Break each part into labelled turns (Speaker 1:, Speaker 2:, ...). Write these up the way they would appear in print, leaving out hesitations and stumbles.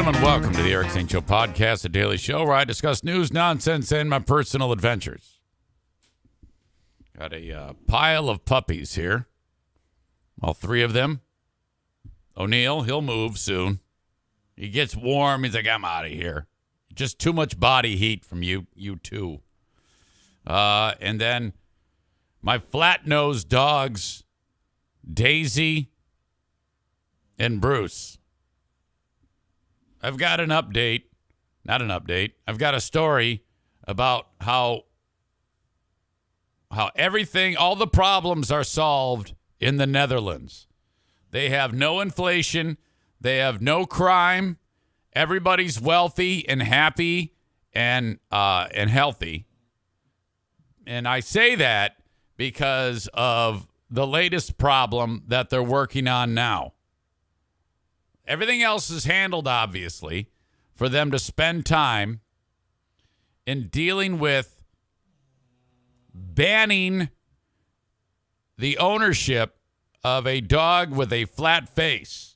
Speaker 1: gentlemen, welcome to the Eric St. Show podcast, a daily show where I discuss news, nonsense, and my personal adventures. Got a pile of puppies here. All three of them. O'Neill, he'll move soon. He gets warm. He's like, I'm out of here. Just too much body heat from you two. And then my flat-nosed dogs, Daisy and Bruce. I've got an update. Not an update. I've got a story about how everything, all the problems are solved in the Netherlands. They have no inflation. They have no crime. Everybody's wealthy and happy and healthy. And I say that because of the latest problem that they're working on now. Everything else is handled, obviously, for them to spend time in dealing with banning the ownership of a dog with a flat face.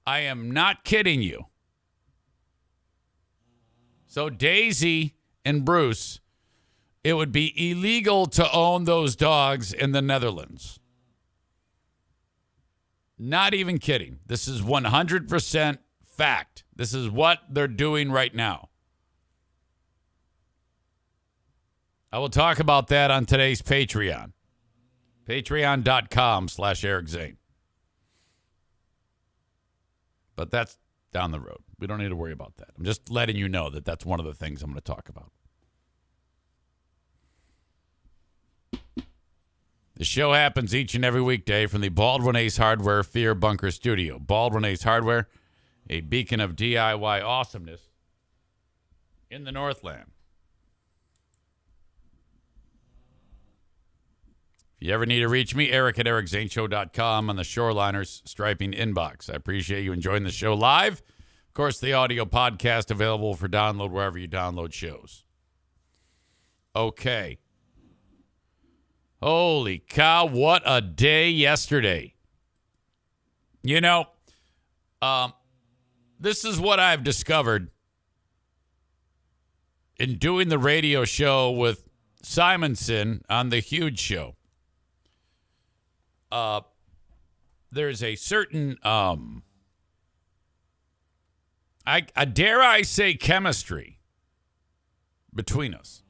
Speaker 1: I am not kidding you. So Daisy and Bruce, it would be illegal to own those dogs in the Netherlands. Not even kidding. This is 100% fact. This is what they're doing right now. I will talk about that on today's Patreon. Patreon.com/Eric Zane. But that's down the road. We don't need to worry about that. I'm just letting you know that that's one of the things I'm going to talk about. The show happens each and every weekday from the Baldwin Ace Hardware Fear Bunker Studio. Baldwin Ace Hardware, a beacon of DIY awesomeness in the Northland. If you ever need to reach me, Eric at ericzaneshow.com on the Shoreliners Striping inbox. I appreciate you enjoying the show live. Of course, the audio podcast available for download wherever you download shows. Okay. Holy cow, what a day yesterday. You know, this is what I've discovered in doing the radio show with Simonson on The Huge Show. There's a certain, dare I say, chemistry between us.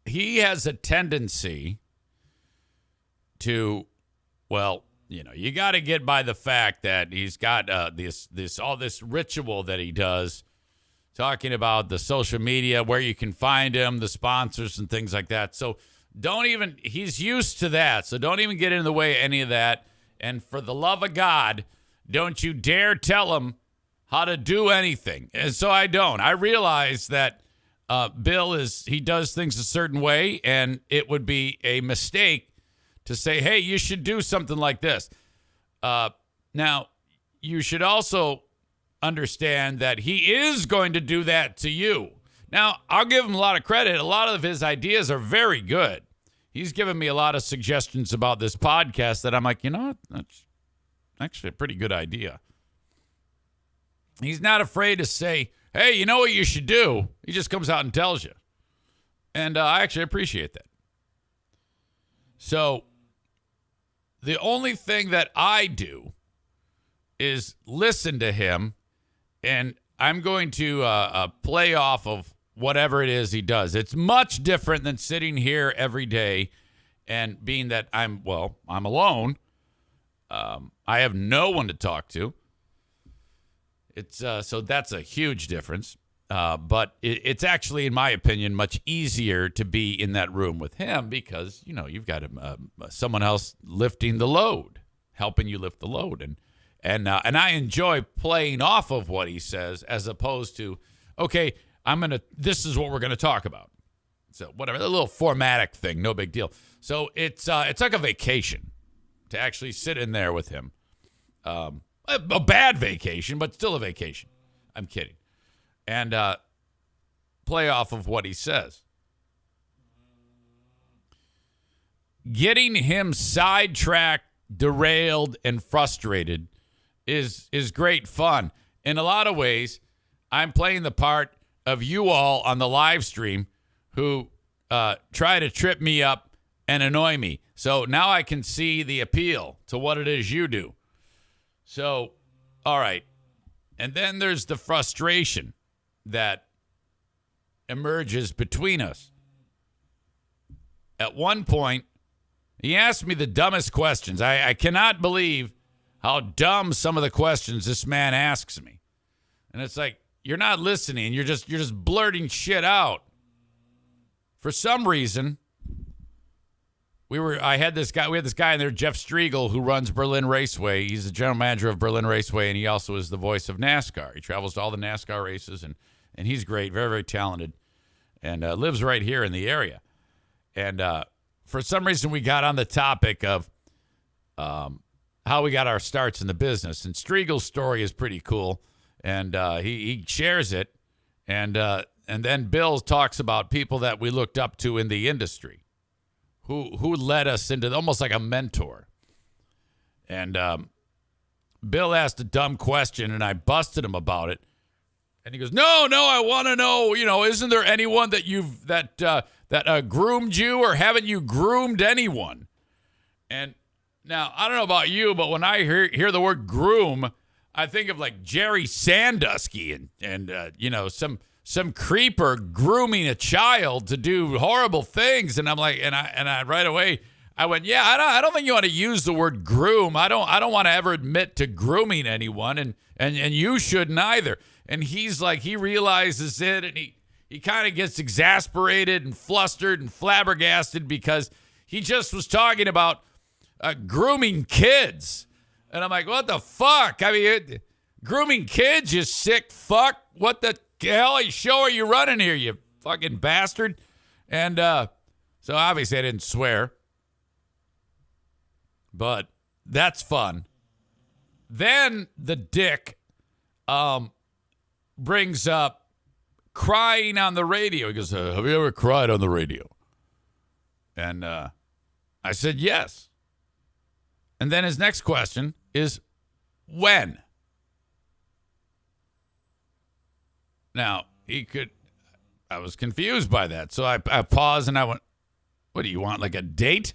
Speaker 1: He has a tendency to, well, you know, you got to get by the fact that he's got this ritual that he does, talking about the social media, where you can find him, the sponsors and things like that. So he's used to that. So don't even get in the way of any of that. And for the love of God, don't you dare tell him how to do anything. And so I don't. I realize that Bill he does things a certain way, and it would be a mistake to say, hey, you should do something like this. Now, you should also understand that he is going to do that to you. Now, I'll give him a lot of credit. A lot of his ideas are very good. He's given me a lot of suggestions about this podcast that I'm like, you know what? That's actually a pretty good idea. He's not afraid to say, hey, you know what you should do? He just comes out and tells you. And I actually appreciate that. So the only thing that I do is listen to him, and I'm going to play off of whatever it is he does. It's much different than sitting here every day and being that I'm alone. I have no one to talk to. It's so that's a huge difference. But it's actually, in my opinion, much easier to be in that room with him because, you know, you've got someone else lifting the load, helping you lift the load. And I enjoy playing off of what he says as opposed to, okay, this is what we're going to talk about. So whatever, a little formatic thing, no big deal. So it's like a vacation to actually sit in there with him. A bad vacation, but still a vacation. I'm kidding. And play off of what he says. Getting him sidetracked, derailed, and frustrated is great fun. in a lot of ways, I'm playing the part of you all on the live stream who try to trip me up and annoy me. So now I can see the appeal to what it is you do. So, all right. And then there's the frustration that emerges between us. At one point, he asked me the dumbest questions. I cannot believe how dumb some of the questions this man asks me. And it's like, you're not listening. You're just blurting shit out. For some reason, we had this guy in there, Jeff Striegel, who runs Berlin Raceway. He's the general manager of Berlin Raceway, and he also is the voice of NASCAR. He travels to all the NASCAR races, and he's great, very, very talented, and lives right here in the area. And for some reason, we got on the topic of how we got our starts in the business. And Striegel's story is pretty cool, and he shares it. And then Bill talks about people that we looked up to in the industry who led us into almost like a mentor. And Bill asked a dumb question, and I busted him about it. And he goes, no, I want to know, isn't there anyone that groomed you, or haven't you groomed anyone? And now, I don't know about you, but when I hear the word groom, I think of like Jerry Sandusky and some creeper grooming a child to do horrible things. And I'm like, and I right away, I went, yeah, I don't think you want to use the word groom. I don't want to ever admit to grooming anyone, and you shouldn't either. And he's like, he realizes it, and he kind of gets exasperated and flustered and flabbergasted because he just was talking about grooming kids. And I'm like, what the fuck? I mean, grooming kids, you sick fuck. What the hell show are you running here, you fucking bastard? And so obviously I didn't swear. But that's fun. Then the dick brings up crying on the radio. He goes, have you ever cried on the radio? And I said, yes. And then his next question is, when? Now, I was confused by that. So I paused and I went, what do you want, like a date?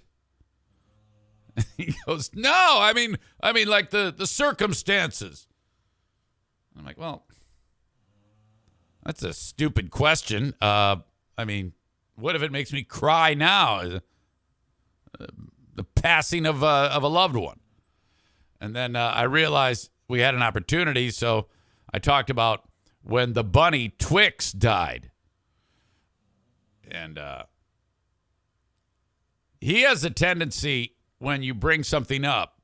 Speaker 1: He goes, no, I mean like the circumstances. I'm like, well, that's a stupid question. I mean, what if it makes me cry now? The passing of a loved one. And then I realized we had an opportunity, so I talked about when the bunny Twix died. And he has a tendency, when you bring something up,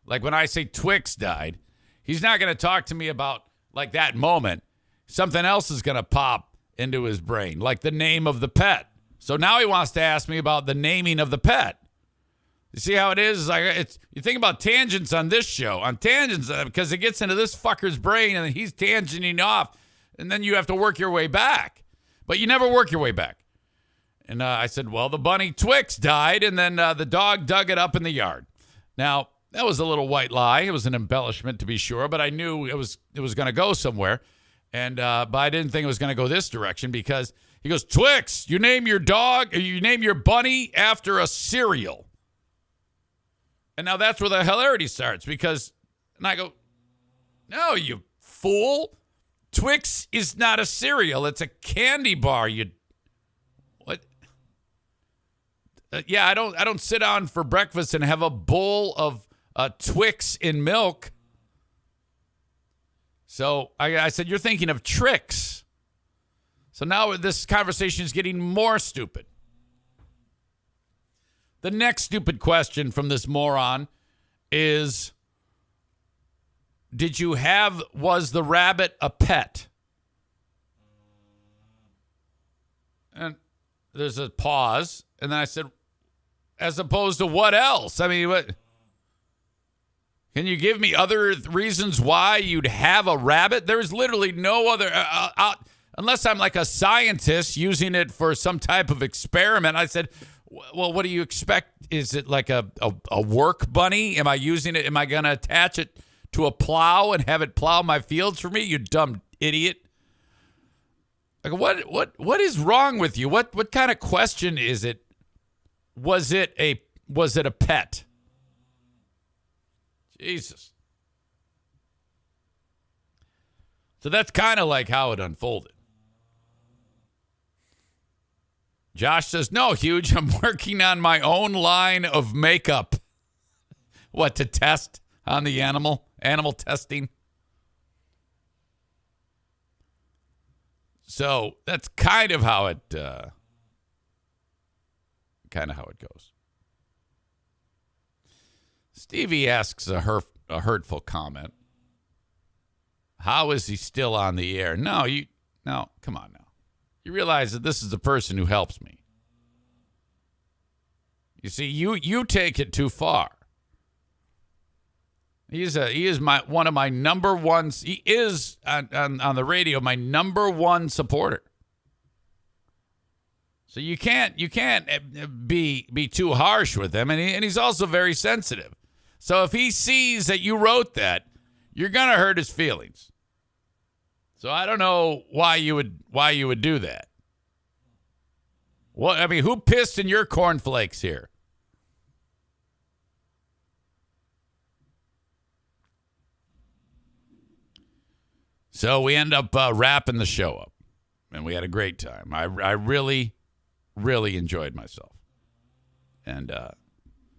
Speaker 1: like when I say Twix died, he's not going to talk to me about like that moment. Something else is going to pop into his brain, like the name of the pet. So now he wants to ask me about the naming of the pet. You see how it is? You think about tangents on this show, because it gets into this fucker's brain and he's tangenting off, and then you have to work your way back. But you never work your way back. And I said, well, the bunny Twix died, and then the dog dug it up in the yard. Now, that was a little white lie. It was an embellishment, to be sure, but I knew it was going to go somewhere. And but I didn't think it was going to go this direction, because he goes, Twix, you name your bunny after a cereal. And now that's where the hilarity starts, and I go, no, you fool. Twix is not a cereal. It's a candy bar. What? Yeah, I don't sit down for breakfast and have a bowl of Twix in milk. So I said, you're thinking of Trix. So now this conversation is getting more stupid. The next stupid question from this moron is, was the rabbit a pet? And there's a pause. And then I said, as opposed to what else? I mean, what? Can you give me other reasons why you'd have a rabbit? There's literally no other, unless I'm like a scientist using it for some type of experiment. I said, well, what do you expect? Is it like a work bunny? Am I using it? Am I going to attach it to a plow and have it plow my fields for me, you dumb idiot. Like, what is wrong with you? What kind of question is it? Was it a pet? Jesus. So that's kind of like how it unfolded. Josh says, no, Huge, I'm working on my own line of makeup. What, to test on the animal? Animal testing? So that's kind of how it goes. Stevie asks a hurtful comment. How is he still on the air? No, come on now. You realize that this is the person who helps me. You see, you take it too far. He is one of my number ones. He is on the radio my number one supporter. So you can't be too harsh with him, and he's also very sensitive. So if he sees that you wrote that, you're gonna hurt his feelings. So I don't know why you would do that. What, I mean, who pissed in your cornflakes here? So we end up wrapping the show up, and we had a great time. I really, really enjoyed myself. And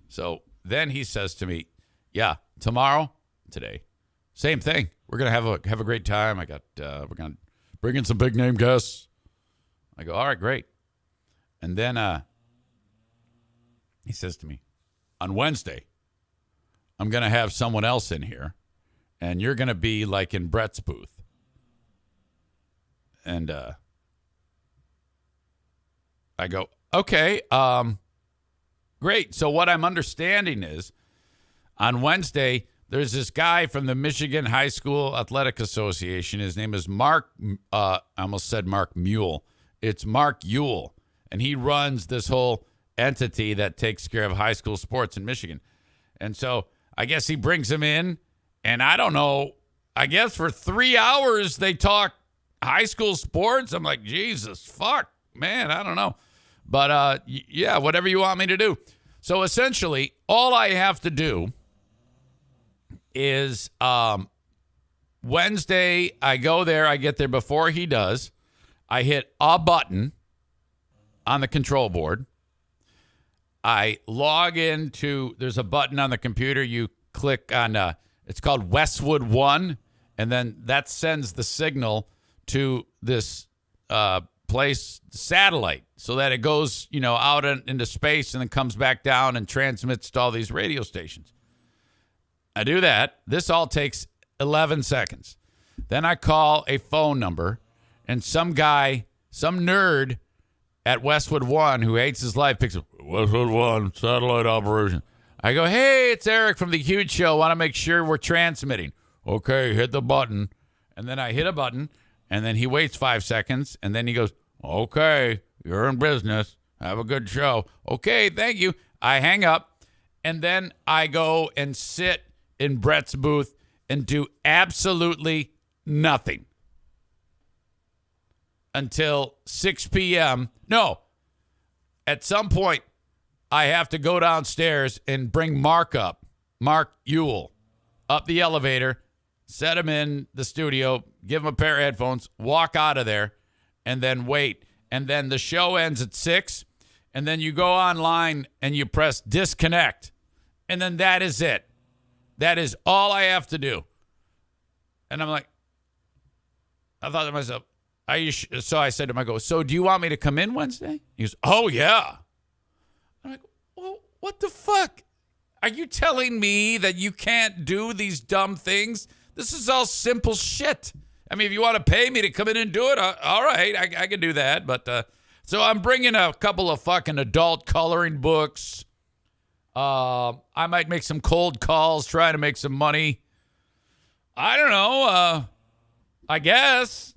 Speaker 1: so then he says to me, yeah, today, same thing. We're going to have a great time. We're going to bring in some big name guests. I go, all right, great. And then he says to me, on Wednesday, I'm going to have someone else in here, and you're going to be like in Brett's booth. And I go, okay, great. So what I'm understanding is on Wednesday, there's this guy from the Michigan High School Athletic Association. His name is Mark, I almost said Mark Mule. It's Mark Ewell. And he runs this whole entity that takes care of high school sports in Michigan. And so I guess he brings him in. And I don't know, I guess for 3 hours they talk high school sports. I'm like, Jesus, fuck, man, I don't know. But yeah, whatever you want me to do. So essentially, all I have to do is Wednesday, I go there, I get there before he does. I hit a button on the control board. I log into, there's a button on the computer. You click on, it's called Westwood One, and then that sends the signal to this place, satellite, so that it goes, out into space and then comes back down and transmits to all these radio stations. I do that. This all takes 11 seconds. Then I call a phone number, and some guy, some nerd at Westwood One who hates his life picks up, Westwood One, satellite operation. I go, hey, it's Eric from The Huge Show. Want to make sure we're transmitting. Okay, hit the button. And then I hit a button, and then he waits 5 seconds, and then he goes, okay, you're in business. Have a good show. Okay, thank you. I hang up, and then I go and sit in Brett's booth and do absolutely nothing until 6 p.m. No, at some point, I have to go downstairs and bring Mark Ewell, up the elevator, set him in the studio, give him a pair of headphones, walk out of there, and then wait. And then the show ends at 6, and then you go online and you press disconnect, and then that is it. That is all I have to do. And I'm like, I thought to myself, so I said to him, I go, so do you want me to come in Wednesday? He goes, oh, yeah. I'm like, well, what the fuck? Are you telling me that you can't do these dumb things? This is all simple shit. I mean, if you want to pay me to come in and do it, all right, I can do that. But so I'm bringing a couple of fucking adult coloring books. I might make some cold calls, try to make some money. I don't know. I guess.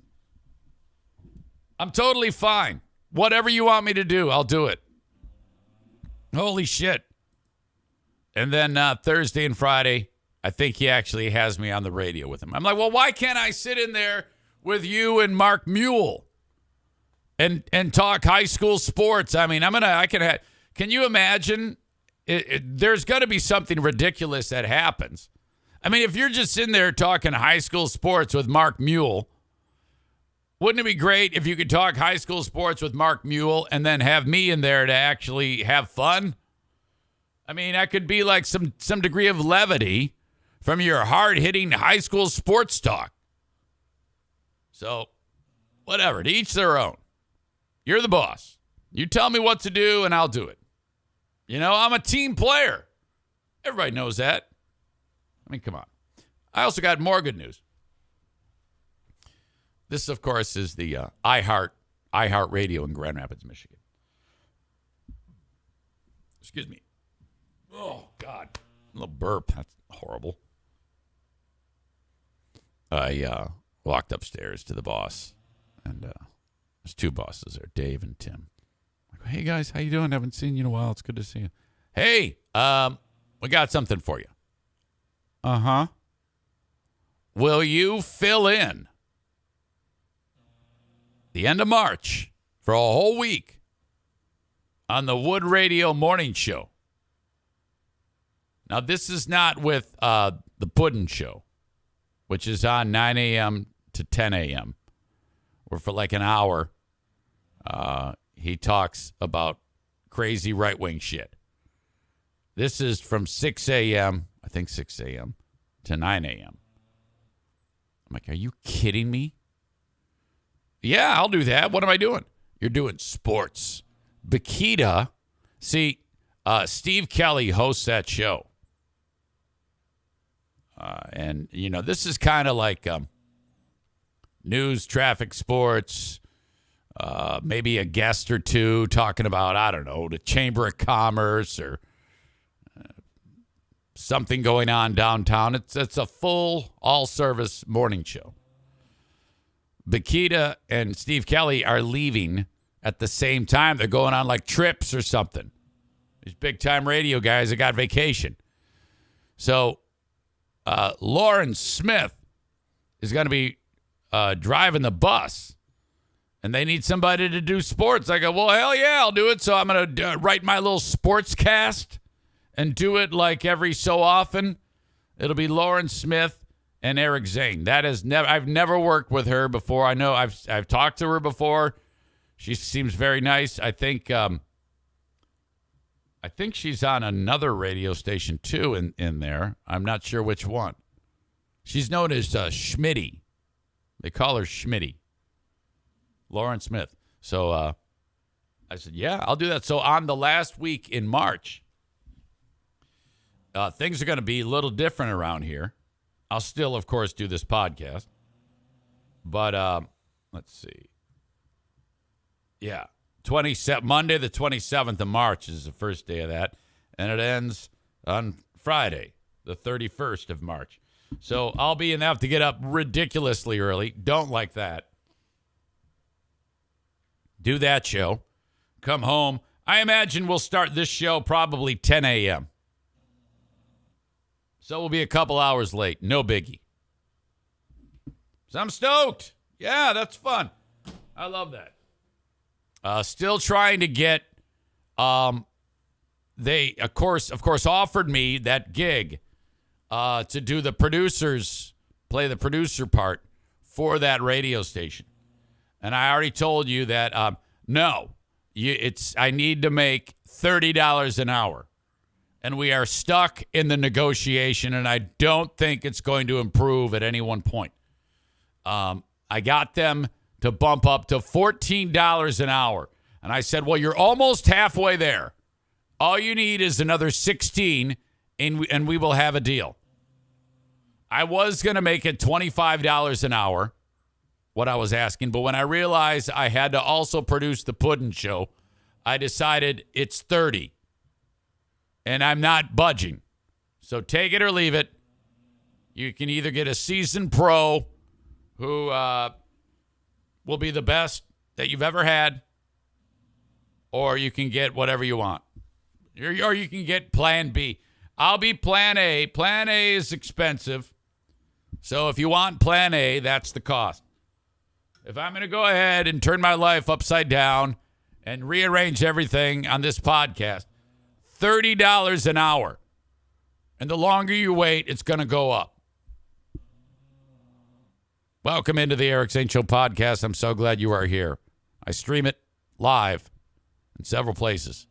Speaker 1: I'm totally fine. Whatever you want me to do, I'll do it. Holy shit. And then Thursday and Friday, I think he actually has me on the radio with him. I'm like, well, why can't I sit in there with you and Mark Mule and talk high school sports? I mean, can you imagine? There's got to be something ridiculous that happens. I mean, if you're just sitting there talking high school sports with Mark Mule, wouldn't it be great if you could talk high school sports with Mark Mule and then have me in there to actually have fun? I mean, that could be like some degree of levity from your hard-hitting high school sports talk. So, whatever. To each their own. You're the boss. You tell me what to do, and I'll do it. You know, I'm a team player. Everybody knows that. I mean, come on. I also got more good news. This, of course, is the iHeart Radio in Grand Rapids, Michigan. Excuse me. Oh, God. A little burp. That's horrible. I walked upstairs to the boss, and there's two bosses there, Dave and Tim. I'm like, hey, guys, how you doing? Haven't seen you in a while. It's good to see you. Hey, we got something for you. Uh-huh. Will you fill in the end of March for a whole week on the Wood Radio Morning Show? Now, this is not with the Puddin' Show, which is on 9 a.m. to 10 a.m., where for like an hour, he talks about crazy right-wing shit. This is from 6 a.m., I think 6 a.m., to 9 a.m. I'm like, are you kidding me? Yeah, I'll do that. What am I doing? You're doing sports. Bakita, see, Steve Kelly hosts that show. And, you know, this is kind of like news, traffic, sports, maybe a guest or two talking about, I don't know, the Chamber of Commerce or something going on downtown. It's a full, all-service morning show. Bakita and Steve Kelly are leaving at the same time. They're going on like trips or something. These big-time radio guys that got vacation. So Lauren Smith is going to be driving the bus, and they need somebody to do sports. I go, well, hell yeah, I'll do it. So I'm going to write my little sports cast and do it like every so often. It'll be Lauren Smith and Eric Zane. I've never worked with her before. I know I've talked to her before. She seems very nice. I think she's on another radio station too in there. I'm not sure which one. She's known as Schmitty. They call her Schmitty. Lauren Smith. So I said, yeah, I'll do that. So on the last week in March, things are going to be a little different around here. I'll still, of course, do this podcast. But let's see. Yeah. Monday the 27th of March is the first day of that. And it ends on Friday, the 31st of March. So I'll be enough to get up ridiculously early. Don't like that. Do that show. Come home. I imagine we'll start this show probably 10 a.m. So we'll be a couple hours late. No biggie. So I'm stoked. Yeah, that's fun. I love that. Still trying to get, they, of course, offered me that gig to do play the producer part for that radio station. And I already told you that, no, I need to make $30 an hour. And we are stuck in the negotiation, and I don't think it's going to improve at any one point. I got them to bump up to $14 an hour. And I said, well, you're almost halfway there. All you need is another 16, and we will have a deal. I was going to make it $25 an hour, what I was asking. But when I realized I had to also produce the Puddin' Show, I decided it's 30. And I'm not budging. So take it or leave it. You can either get a seasoned pro who will be the best that you've ever had, or you can get whatever you want. Or you can get plan B. I'll be plan A. Plan A is expensive. So if you want plan A, that's the cost. If I'm going to go ahead and turn my life upside down and rearrange everything on this podcast, $30 an hour. And the longer you wait, it's going to go up. Welcome into the Eric Zane Show podcast. I'm so glad you are here. I stream it live in several places.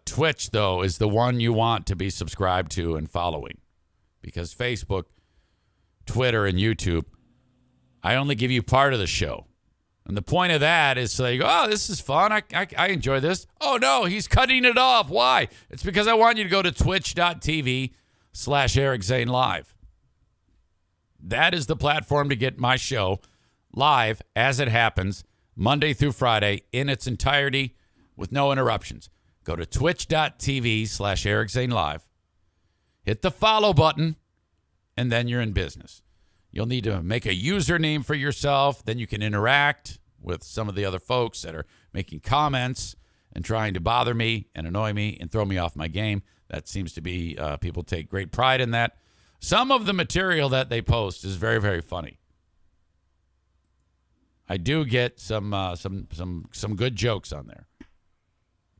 Speaker 1: Twitch, though, is the one you want to be subscribed to and following. Because Facebook, Twitter, and YouTube, I only give you part of the show. And the point of that is so you go, oh, this is fun. I enjoy this. Oh, no, he's cutting it off. Why? It's because I want you to go to twitch.tv/Eric Zane Live. That is the platform to get my show live as it happens, Monday through Friday, in its entirety with no interruptions. Go to twitch.tv/Eric Zane Live. Hit the follow button, and then you're in business. You'll need to make a username for yourself. Then you can interact with some of the other folks that are making comments and trying to bother me and annoy me and throw me off my game. That seems to be, people take great pride in that. Some of the material that they post is very, very funny. I do get some good jokes on there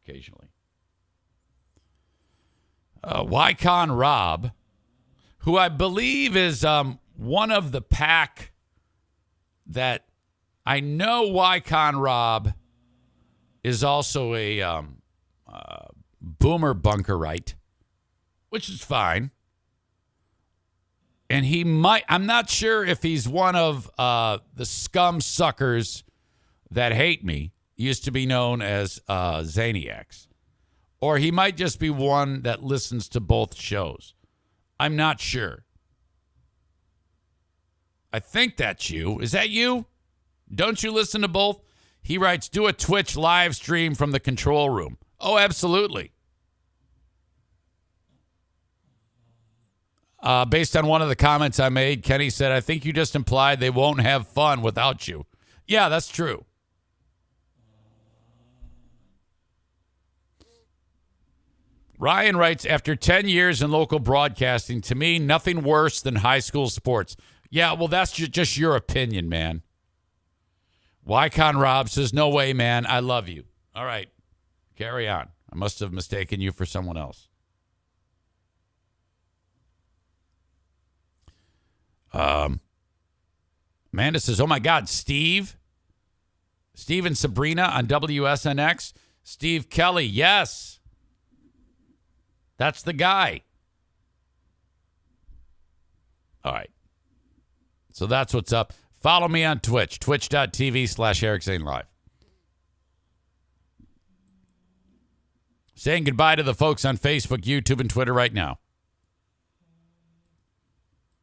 Speaker 1: occasionally. Wycon Rob, who I believe is one of the pack that I know Wycon Rob is also a boomer bunkerite, which is fine. And he might, I'm not sure if he's one of the scum suckers that hate me, used to be known as Zaniacs. Or he might just be one that listens to both shows. I'm not sure. I think that's you. Is that you? Don't you listen to both? He writes, do a Twitch live stream from the control room. Oh, absolutely. Based on one of the comments I made, Kenny said, I think you just implied they won't have fun without you. Yeah, that's true. Ryan writes, after 10 years in local broadcasting, to me, nothing worse than high school sports. Yeah, well, that's just your opinion, man. Wycon Rob says, no way, man. I love you. All right, carry on. I must have mistaken you for someone else. Amanda says, oh, my God, Steve and Sabrina on WSNX. Steve Kelly, yes. That's the guy. All right. So that's what's up. Follow me on Twitch, twitch.tv/Eric Zane Live. Saying goodbye to the folks on Facebook, YouTube, and Twitter right now.